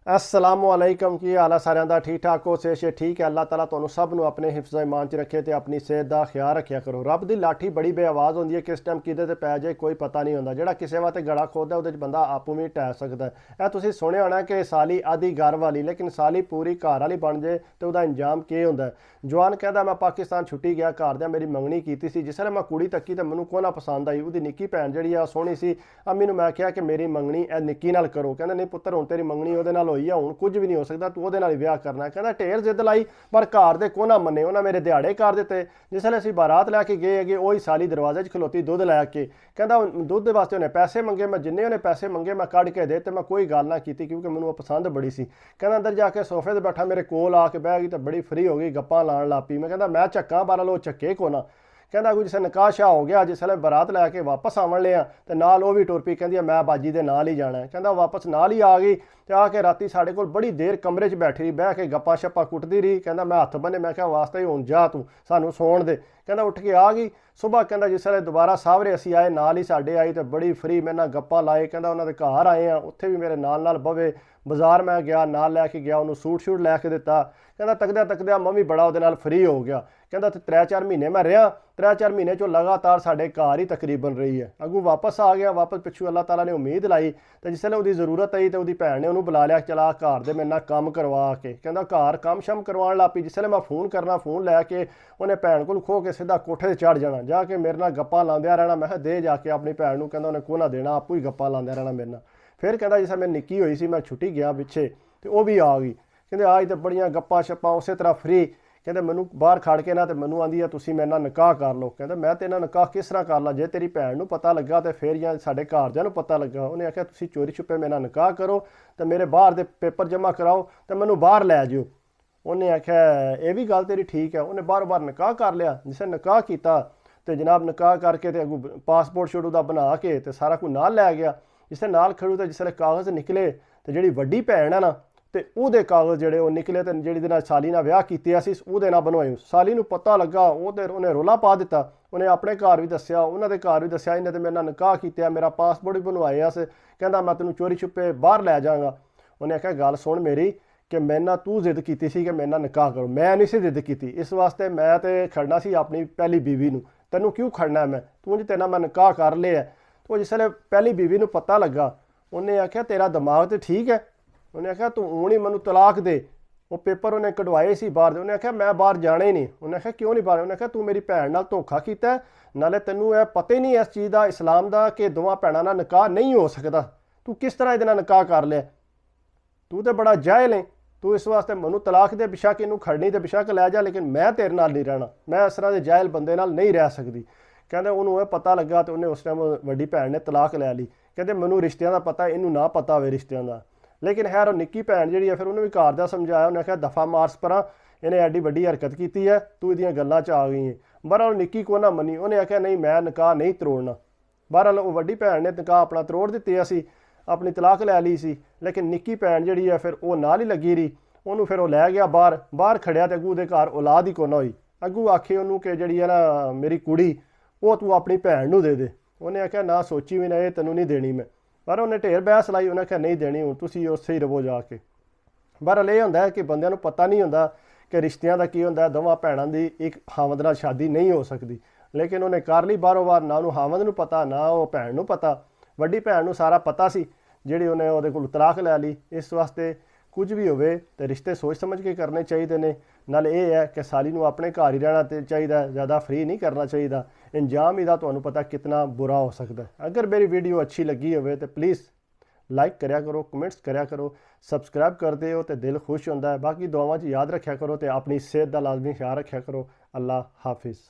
असलामुअलैकुम की हाल है सारिਆਂ ਦਾ ठीक ठाक हो से ठीक है। अल्लाह ताला ਤੁਹਾਨੂੰ ਸਭ ਨੂੰ ਆਪਣੇ ਹਿਫਜ਼ ਇਮਾਨ 'ਚ ਰੱਖੇ ਤੇ ਆਪਣੀ ਸਿਹਤ ਦਾ ਖਿਆਲ ਰੱਖਿਆ ਕਰੋ। ਰੱਬ ਦੀ ਲਾਠੀ ਬੜੀ ਬੇਆਵਾਜ਼ ਹੁੰਦੀ ਹੈ, ਕਿਸ ਟਾਈਮ ਕਿਹਦੇ ਤੇ ਪੈ ਜਾਏ ਕੋਈ ਪਤਾ ਨਹੀਂ ਹੁੰਦਾ। ਜਿਹੜਾ ਕਿਸੇ ਵਾਸਤੇ ਗੜਾ ਖੋਦਦਾ ਉਹਦੇ 'ਚ ਬੰਦਾ ਆਪੂ ਵੀ ਟਹਿ ਸਕਦਾ ਹੈ। ਇਹ ਤੁਸੀਂ ਸੁਣਿਆ ਹੋਣਾ ਕਿ ਸਾਲੀ ਆਦੀ ਘਰ ਵਾਲੀ, ਲੇਕਿਨ ਸਾਲੀ ਪੂਰੀ ਘਰ ਵਾਲੀ ਬਣ ਜੇ ਤੇ ਉਹਦਾ ਇੰਜਾਮ ਕੀ ਹੁੰਦਾ। ਜਵਾਨ ਕਹਿੰਦਾ ਮੈਂ ਪਾਕਿਸਤਾਨ ਛੁੱਟੀ ਗਿਆ, ਘਰਦਿਆਂ ਮੇਰੀ ਮੰਗਣੀ ਕੀਤੀ ਸੀ। ਜਿਸ ਵੇਲੇ ਮੈਂ ਕੁੜੀ ਤੱਕੀ ਤਾਂ ਮੈਨੂੰ ਕੋਨਾ ਪਸੰਦ ਆਈ। ਉਹਦੀ ਨਿੱਕੀ ਭੈਣ ਜਿਹੜੀ ਆ ਸੋਹਣੀ ਸੀ। ਅੰਮੀ ਨੂੰ ਮੈਂ ਕਿਹਾ ਕਿ ਮੇਰੀ ਮੰਗਣੀ ਇਹ ਨਿੱਕੀ ਨਾਲ ਕਰੋ। ਕਹਿੰਦਾ ਨਹੀਂ ਪੁੱਤਰ, ਹੁਣ ਤੇਰੀ ਮੰਗਣੀ ਉਹਦੇ ਨਾਲ ਹੋਈ ਆ, ਹੁਣ ਕੁਝ ਵੀ ਨਹੀਂ ਹੋ ਸਕਦਾ, ਤੂੰ ਉਹਦੇ ਨਾਲ ਹੀ ਵਿਆਹ ਕਰਨਾ। ਕਹਿੰਦਾ ਢੇਰ ਜ਼ਿੱਦ ਲਾਈ ਪਰ ਘਰ ਦੇ ਕੋਨਾ ਮੰਨੇ। ਉਹਨਾਂ ਮੇਰੇ ਦਿਹਾੜੇ ਕਰ ਦਿੱਤੇ। ਜਿਸ ਵੇਲੇ ਅਸੀਂ ਬਾਰਾਤ ਲੈ ਕੇ ਗਏ ਹੈਗੇ, ਉਹੀ ਸਾਲੀ ਦਰਵਾਜ਼ੇ 'ਚ ਖਲੋਤੀ ਦੁੱਧ ਲੈ ਕੇ। ਕਹਿੰਦਾ ਦੁੱਧ ਦੇ ਵਾਸਤੇ ਉਹਨੇ ਪੈਸੇ ਮੰਗੇ। ਮੈਂ ਜਿੰਨੇ ਉਹਨੇ ਪੈਸੇ ਮੰਗੇ ਮੈਂ ਕੱਢ ਕੇ ਦੇ ਤੇ ਮੈਂ ਕੋਈ ਗੱਲ ਨਾ ਕੀਤੀ ਕਿਉਂਕਿ ਮੈਨੂੰ ਉਹ ਪਸੰਦ ਬੜੀ ਸੀ। ਕਹਿੰਦਾ ਅੰਦਰ ਜਾ ਕੇ ਸੋਫੇ 'ਤੇ ਬੈਠਾ ਮੇਰੇ ਕੋਲ ਆ ਕੇ ਬਹਿ ਗਈ ਤਾਂ ਬੜੀ ਫਰੀ ਹੋ ਗਈ, ਗੱਪਾਂ ਲਾਉਣ ਲੱਗ ਪਈ। ਮੈਂ ਕਹਿੰਦਾ ਮੈਂ ਝੱਕਾਂ ਬਾਹਰ ਉਹ ਚੱਕੇ ਕੋਨਾ। ਕਹਿੰਦਾ ਕੋਈ ਜਿਸ ਨਿਕਾਹ ਸ਼ਾਹ ਹੋ ਗਿਆ, ਜਿਸ ਵੇਲੇ ਬਾਰਾਤ ਲੈ ਕੇ ਵਾਪਸ ਆਵਣ ਲਿਆ ਤੇ ਨਾਲ ਉਹ ਵੀ ਟੁਰ ਪਈ। ਕਹਿੰਦੀ ਮੈਂ ਬਾਜੀ ਦੇ ਨਾਲ ਹੀ ਜਾਣਾ। ਕਹਿੰਦਾ ਵਾਪਸ ਨਾਲ ਹੀ ਆ ਗਈ ਤੇ ਆ ਕੇ ਰਾਤੀ ਸਾਡੇ ਕੋਲ ਬੜੀ ਦੇਰ ਕਮਰੇ 'ਚ ਬੈਠੀ ਰਹੀ, ਬਹਿ ਕੇ ਗੱਪਾਂ ਛੱਪਾਂ ਕੁੱਟਦੀ ਰਹੀ। ਕਹਿੰਦਾ ਮੈਂ ਹੱਥ ਬੰਨੇ, ਮੈਂ ਕਿਹਾ ਵਾਸਤੇ ਹੁਣ ਜਾ ਤੂੰ ਸਾਨੂੰ ਸੌਣ ਦੇ। ਕਹਿੰਦਾ ਉੱਠ ਕੇ ਆ ਗਈ। ਸੁਬਾਹ ਕਹਿੰਦਾ ਜਿਸ ਵੇਲੇ ਦੁਬਾਰਾ ਸਾਹਵਰੇ ਅਸੀਂ ਆਏ, ਨਾਲ ਹੀ ਸਾਡੇ ਆਈ ਤੇ ਬੜੀ ਫਰੀ ਮੇਰੇ ਨਾਲ ਗੱਪਾਂ ਲਾਏ। ਕਹਿੰਦਾ ਉਹਨਾਂ ਦੇ ਘਰ ਆਏ ਆ, ਉੱਥੇ ਵੀ ਮੇਰੇ ਨਾਲ ਬਵੇ। ਬਾਜ਼ਾਰ ਮੈਂ ਗਿਆ, ਨਾਲ ਲੈ ਕੇ ਗਿਆ, ਉਹਨੂੰ ਸੂਟ ਲੈ ਕੇ ਦਿੱਤਾ। ਕਹਿੰਦਾ ਤੱਕਦਿਆਂ ਤੱਕਦਿਆਂ ਮੈਂ ਵੀ ਬੜਾ ਉਹਦੇ ਨਾਲ ਫਰੀ ਹੋ ਗਿਆ। ਕਹਿੰਦਾ ਤੇ 3-4 ਮਹੀਨੇ ਮੈਂ ਰਿਹਾ, 3-4 ਮਹੀਨੇ 'ਚੋਂ ਲਗਾਤਾਰ ਸਾਡੇ ਘਰ ਹੀ ਤਕਰੀਬਨ ਰਹੀ ਹੈ। ਅੱਗੋਂ ਵਾਪਸ ਆ ਗਿਆ। ਵਾਪਸ ਪਿੱਛੋਂ ਅੱਲਾਹ ਤਾਲਾ ਨੇ ਉਮੀਦ ਲਾਈ ਤੇ ਜਿਸ ਵੇਲੇ ਉਹਦੀ ਜ਼ਰੂਰਤ ਆਈ ਤੇ ਉਹਦੀ ਭੈਣ ਨੇ ਉਹਨੂੰ ਬੁਲਾ ਲਿਆ, ਚਲਾ ਘਰ ਦੇ ਮੇਰੇ ਨਾਲ ਕੰਮ ਕਰਵਾ ਕੇ। ਕਹਿੰਦਾ ਘਰ ਕੰਮ ਸ਼ਮ ਕਰਵਾਉਣ ਲੱਗ ਪਈ। ਜਿਸ ਵੇਲੇ ਮੈਂ ਫੋਨ ਕਰਨਾ, ਫੋਨ ਲੈ ਕੇ ਉਹਨੇ ਭੈਣ ਕੋਲ ਖੋ ਕੇ ਸਿੱਧਾ ਕੋਠੇ 'ਤੇ ਚੜ੍ਹ ਜਾਣਾ, ਜਾ ਕੇ ਮੇਰੇ ਨਾਲ ਗੱਪਾਂ ਲਾਉਂਦਿਆਂ ਰਹਿਣਾ। ਮੈਂ ਕਿਹਾ ਦੇ ਜਾ ਕੇ ਆਪਣੀ ਭੈਣ ਨੂੰ। ਕਹਿੰਦਾ ਉਹਨੇ ਕੋਨਾ ਦੇਣਾ, ਆਪੂ ਹੀ ਗੱਪਾਂ ਲਾਉਂਦਿਆਂ ਰਹਿਣਾ ਮੇਰੇ ਨਾਲ। ਫਿਰ ਕਹਿੰਦਾ ਜਿਸ ਮੈਂ ਨਿੱਕੀ ਹੋਈ ਸੀ, ਮੈਂ ਛੁੱਟੀ ਗਿਆ ਪਿੱਛੇ ਤੇ ਉਹ ਵੀ ਆ ਗਈ। ਕਹਿੰਦੇ ਆਜ ਤਾਂ ਬੜੀਆਂ ਗੱਪਾਂ ਛੱਪਾਂ ਉਸੇ ਤਰ੍ਹਾਂ ਫਰੀ। ਕਹਿੰਦੇ ਮੈਨੂੰ ਬਾਹਰ ਖੜ ਕੇ ਨਾ ਤੇ ਮੈਨੂੰ ਆਂਦੀ ਆ ਤੁਸੀਂ ਮੇਰੇ ਨਾਲ ਨਿਕਾਹ ਕਰ ਲਓ। ਕਹਿੰਦਾ ਮੈਂ ਤੇ ਇਹਨਾਂ ਨਿਕਾਹ ਕਿਸ ਤਰ੍ਹਾਂ ਕਰ ਲਾਂ, ਜੇ ਤੇਰੀ ਭੈਣ ਨੂੰ ਪਤਾ ਲੱਗਾ ਤੇ ਫਿਰ ਜਾਂ ਸਾਡੇ ਘਰਦਿਆਂ ਨੂੰ ਪਤਾ ਲੱਗਾ। ਉਹਨੇ ਆਖਿਆ ਤੁਸੀਂ ਚੋਰੀ ਛੁਪੇ ਮੇਰੇ ਨਾਲ ਨਿਕਾਹ ਕਰੋ ਤੇ ਮੇਰੇ ਬਾਹਰ ਦੇ ਪੇਪਰ ਜਮ੍ਹਾਂ ਕਰਾਓ ਤੇ ਮੈਨੂੰ ਬਾਹਰ ਲੈ ਜਿਓ। ਉਹਨੇ ਆਖਿਆ ਇਹ ਵੀ ਗੱਲ ਤੇਰੀ ਠੀਕ ਹੈ। ਉਹਨੇ ਬਾਰ ਨਿਕਾਹ ਕਰ ਲਿਆ। ਜਿਸੇ ਨਿਕਾਹ ਕੀਤਾ ਤੇ ਜਨਾਬ ਨਿਕਾਹ ਕਰਕੇ ਤੇ ਅੱਗੋਂ ਪਾਸਪੋਰਟ ਸ਼ੂਟ ਉਹਦਾ ਬਣਾ ਕੇ ਤੇ ਸਾਰਾ ਕੁਝ ਨਾਲ ਲੈ ਗਿਆ। ਜਿਸੇ ਨਾਲ ਖੜੂ ਤੇ ਜਿਸ ਵੇਲੇ ਕਾਗਜ਼ ਨਿਕਲੇ ਤੇ ਜਿਹੜੀ ਵੱਡੀ ਭੈਣ ਹੈ ਨਾ ਤੇ ਉਹਦੇ ਕਾਗਜ਼ ਜਿਹੜੇ ਉਹ ਨਿਕਲੇ ਤੇ ਜਿਹੜੀ ਦੇ ਨਾਲ ਸਾਲੀ ਨਾਲ ਵਿਆਹ ਕੀਤੇ ਅਸੀਂ ਉਹਦੇ ਨਾਲ ਬਣਵਾਏ। ਸਾਲੀ ਨੂੰ ਪਤਾ ਲੱਗਾ, ਉਹਨੇ ਰੌਲਾ ਪਾ ਦਿੱਤਾ। ਉਹਨੇ ਆਪਣੇ ਘਰ ਵੀ ਦੱਸਿਆ, ਉਹਨਾਂ ਦੇ ਘਰ ਵੀ ਦੱਸਿਆ, ਇਹਨੇ ਤੇ ਮੇਰੇ ਨਾਲ ਨਿਕਾਹ ਕੀਤਾ, ਮੇਰਾ ਪਾਸਪੋਰਟ ਵੀ ਬਣਵਾਇਆ ਸੀ। ਕਹਿੰਦਾ ਮੈਂ ਤੈਨੂੰ ਚੋਰੀ ਛੁਪੇ ਬਾਹਰ ਲੈ ਜਾਵਾਂਗਾ। ਉਹਨੇ ਆਖਿਆ ਗੱਲ ਸੁਣ ਮੇਰੀ ਕਿ ਮੇਰੇ ਨਾਲ ਤੂੰ ਜ਼ਿੱਦ ਕੀਤੀ ਸੀ ਕਿ ਮੇਰੇ ਨਾਲ ਨਿਕਾਹ ਕਰੋ, ਮੈਂ ਨਹੀਂ ਸੀ ਜ਼ਿੱਦ ਕੀਤੀ। ਇਸ ਵਾਸਤੇ ਮੈਂ ਤੇ ਖੜਨਾ ਸੀ ਆਪਣੀ ਪਹਿਲੀ ਬੀਵੀ ਨੂੰ, ਤੈਨੂੰ ਕਿਉਂ ਖੜਨਾ ਮੈਂ, ਤੂੰ ਤੇਰੇ ਨਾਲ ਮੈਂ ਨਿਕਾਹ ਕਰ ਲਿਆ। ਤੂੰ ਜਿਸ ਵੇਲੇ ਪਹਿਲੀ ਬੀਵੀ ਨੂੰ ਪਤਾ ਲੱਗਾ, ਉਹਨੇ ਆਖਿਆ ਤੇਰਾ ਦਿਮਾਗ ਤੇ ਠੀਕ ਹੈ। ਉਹਨੇ ਆਖਿਆ ਤੂੰ ਹੁਣ ਹੀ ਮੈਨੂੰ ਤਲਾਕ ਦੇ। ਉਹ ਪੇਪਰ ਉਹਨੇ ਕਢਵਾਏ ਸੀ ਬਾਹਰ ਦੇ। ਉਹਨੇ ਆਖਿਆ ਮੈਂ ਬਾਹਰ ਜਾਣਾ ਹੀ ਨਹੀਂ। ਉਹਨੇ ਆਖਿਆ ਕਿਉਂ ਨਹੀਂ ਬਾਹਰ? ਉਹਨੇ ਆਖਿਆ ਤੂੰ ਮੇਰੀ ਭੈਣ ਨਾਲ ਧੋਖਾ ਕੀਤਾ, ਨਾਲੇ ਤੈਨੂੰ ਇਹ ਪਤਾ ਹੀ ਨਹੀਂ ਇਸ ਚੀਜ਼ ਦਾ, ਇਸਲਾਮ ਦਾ, ਕਿ ਦੋਵਾਂ ਭੈਣਾਂ ਨਾਲ ਨਿਕਾਹ ਨਹੀਂ ਹੋ ਸਕਦਾ। ਤੂੰ ਕਿਸ ਤਰ੍ਹਾਂ ਇਹਦੇ ਨਾਲ ਨਿਕਾਹ ਕਰ ਲਿਆ? ਤੂੰ ਤਾਂ ਬੜਾ ਜਾਹਿਲ ਹੈ। ਤੂੰ ਇਸ ਵਾਸਤੇ ਮੈਨੂੰ ਤਲਾਕ ਦੇ, ਬਿਸ਼ੱਕ ਇਹਨੂੰ ਖੜਨੀ ਤੇ ਬਿਸ਼ੱਕ ਲੈ ਜਾ, ਲੇਕਿਨ ਮੈਂ ਤੇਰੇ ਨਾਲ ਨਹੀਂ ਰਹਿਣਾ, ਮੈਂ ਇਸ ਤਰ੍ਹਾਂ ਦੇ ਜਾਹਿਲ ਬੰਦੇ ਨਾਲ ਨਹੀਂ ਰਹਿ ਸਕਦੀ। ਕਹਿੰਦੇ ਉਹਨੂੰ ਇਹ ਪਤਾ ਲੱਗਾ ਤੇ ਉਹਨੇ ਉਸ ਟਾਈਮ ਵੱਡੀ ਭੈਣ ਨੇ ਤਲਾਕ ਲੈ ਲਈ। ਕਹਿੰਦੇ ਮੈਨੂੰ ਰਿਸ਼ਤਿਆਂ ਦਾ ਪਤਾ, ਇਹਨੂੰ ਨਾ ਪਤਾ ਹੋਵੇ ਰਿਸ਼ਤਿਆਂ ਦਾ। ਲੇਕਿਨ ਖੈਰ ਉਹ ਨਿੱਕੀ ਭੈਣ ਜਿਹੜੀ ਹੈ ਫਿਰ ਉਹਨੇ ਵੀ ਘਰ ਦਾ ਸਮਝਾਇਆ। ਉਹਨੇ ਆਖਿਆ ਦਫਾ ਮਾਰਸ ਪਰਾਂ, ਇਹਨੇ ਐਡੀ ਵੱਡੀ ਹਰਕਤ ਕੀਤੀ ਹੈ, ਤੂੰ ਇਹਦੀਆਂ ਗੱਲਾਂ 'ਚ ਆ ਗਈ ਹੈ। ਬਹਰਹਾਲ ਨਿੱਕੀ ਕੋ ਨਾ ਮੰਨੀ। ਉਹਨੇ ਆਖਿਆ ਨਹੀਂ ਮੈਂ ਨਿਕਾਹ ਨਹੀਂ ਤੋੜਨਾ। ਬਹਰਹਾਲ ਉਹ ਵੱਡੀ ਭੈਣ ਨੇ ਨਿਕਾਹ ਆਪਣਾ ਤੋੜ ਦਿੱਤੀ ਸੀ, ਆਪਣੀ ਤਲਾਕ ਲੈ ਲਈ ਸੀ। ਲੇਕਿਨ ਨਿੱਕੀ ਭੈਣ ਜਿਹੜੀ ਹੈ ਫਿਰ ਉਹ ਨਾਲ ਹੀ ਲੱਗੀ ਰਹੀ। ਉਹਨੂੰ ਫਿਰ ਉਹ ਲੈ ਗਿਆ ਬਾਹਰ ਖੜਿਆ ਤੇ ਅੱਗੂ ਦੇ ਘਰ ਔਲਾਦ ਹੀ ਕੋਈ ਨਾ ਹੋਈ। ਅੱਗੂ ਆਖੇ ਉਹਨੂੰ ਕਿ ਜਿਹੜੀ ਹੈ ਨਾ ਮੇਰੀ ਕੁੜੀ ਉਹ ਤੂੰ ਆਪਣੀ ਭੈਣ ਨੂੰ ਦੇ ਦੇ। ਉਹਨੇ ਆਖਿਆ ਨਾ ਸੋਚੀ ਵੀ ਨਾ, ਇਹ ਤੈਨੂੰ ਨਹੀਂ ਦੇਣੀ ਮੈਂ। ਪਰ ਉਹਨੇ ਢੇਰ ਬਹਿਸ ਲਾਈ। ਉਹਨੇ ਆਖਿਆ ਨਹੀਂ ਦੇਣੀ, ਹੁਣ ਤੁਸੀਂ ਉੱਥੇ ਹੀ ਰਵੋ ਜਾ ਕੇ। ਬਹਰਹਾਲ ਇਹ ਹੁੰਦਾ ਹੈ ਕਿ ਬੰਦਿਆਂ ਨੂੰ ਪਤਾ ਨਹੀਂ ਹੁੰਦਾ ਕਿ ਰਿਸ਼ਤਿਆਂ ਦਾ ਕੀ ਹੁੰਦਾ। ਦੋਵਾਂ ਭੈਣਾਂ ਦੀ ਇੱਕ ਹਾਵਦ ਨਾਲ ਸ਼ਾਦੀ ਨਹੀਂ ਹੋ ਸਕਦੀ, ਲੇਕਿਨ ਉਹਨੇ ਕਰ ਲਈ ਬਾਹਰੋਂ ਬਾਹਰ। ਨਾ ਉਹਨੂੰ ਹਾਵਦ ਨੂੰ ਪਤਾ, ਨਾ ਉਹ ਭੈਣ ਨੂੰ ਪਤਾ। ਵੱਡੀ ਭੈਣ ਨੂੰ ਸਾਰਾ ਪਤਾ ਸੀ ਜਿਹੜੀ ਉਹਨੇ ਉਹਦੇ ਕੋਲ ਤਲਾਕ ਲੈ ਲਈ। ਇਸ ਵਾਸਤੇ ਕੁਝ ਵੀ ਹੋਵੇ ਤੇ ਰਿਸ਼ਤੇ ਸੋਚ ਸਮਝ ਕੇ ਕਰਨੇ ਚਾਹੀਦੇ ਨੇ। ਨਾਲ ਇਹ ਹੈ ਕਿ ਸਾਲੀ ਨੂੰ ਆਪਣੇ ਘਰ ਹੀ ਰਹਿਣਾ ਤੇ ਚਾਹੀਦਾ, ज़्यादा फ्री नहीं करना चाहिए। इंजाम ਇਹਦਾ ਤੁਹਾਨੂੰ ਪਤਾ कितना बुरा हो सकता है। अगर मेरी वीडियो अच्छी लगी हो तो प्लीज़ लाइक करा करो, कमेंट्स करा करो, सबसक्राइब करते हो तो दिल खुश होता है। बाकी दुआवां 'ਚ याद रखा करो तो अपनी सेहत का लाजमी ख्याल रखा करो। अल्लाह हाफिज़।